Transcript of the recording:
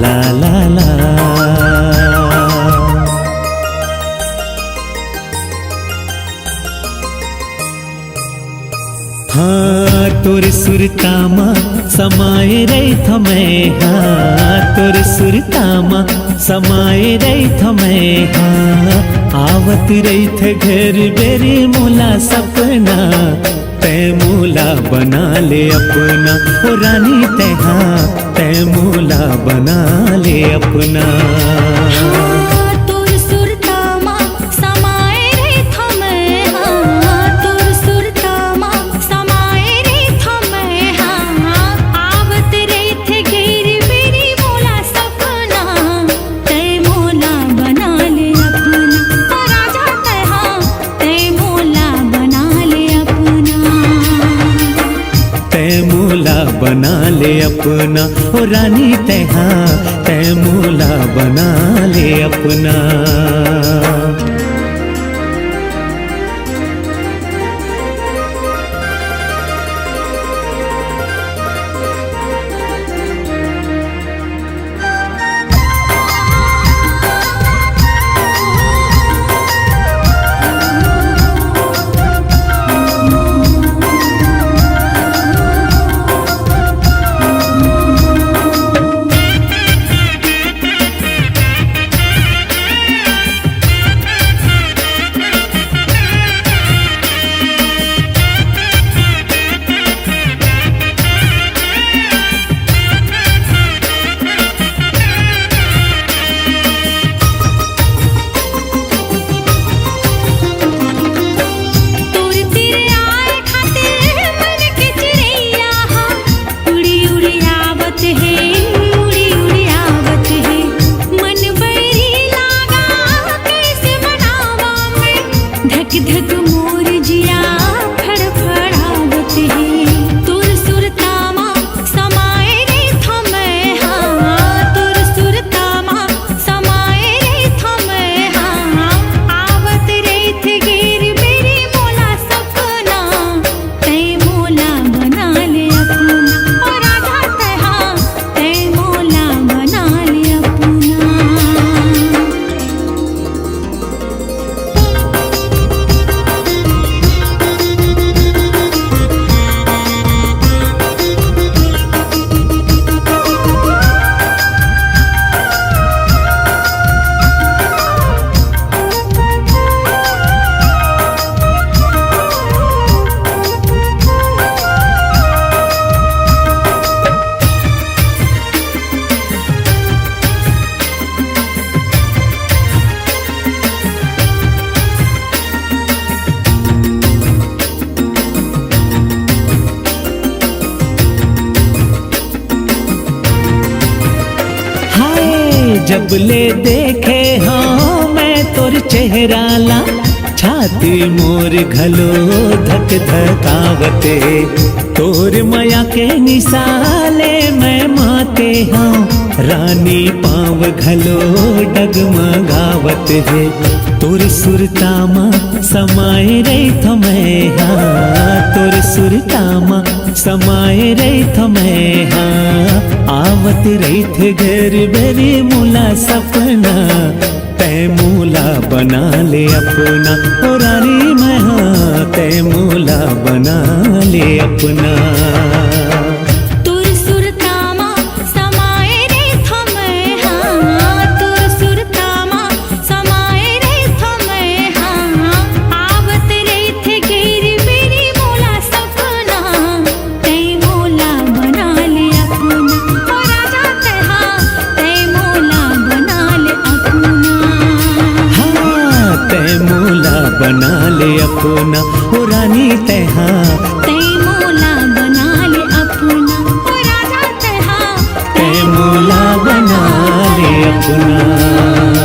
ला ला ला। हाँ तोर सुरतामा समाये रही थमें, हाँ तोर सुरतामा समाये रही थमें, हाँ आवत रही थे घर बेरी मोला सपना, तै मोला बना ले अपना ओ रानी तै, हाँ तै मोला बना ले अपना। बना ले अपना ओ रानी तै, हाँ तै मोला बना ले अपना। जब ले देखे हाँ मैं तोर चेहरा ला, छाती मोर घलो धक धकावते, तोर माया के निसाले मैं माते हाँ, रानी पाँव घलो डगमगावत है, तोर सुरतामा समाये रही थमें, हाँ तोर सुरतामा समाये रही थमें, हाँ आवत रही थे घर बेरी मोला सपना, तै मोला बना ले अपना ओ रानी मैं, हाँ तै मोला बना ले अपना। बना ले अपना ओ रानी तै, हाँ तै मोला बना ले अपना ओ राजा तै, हाँ तै मोला बना ले अपना।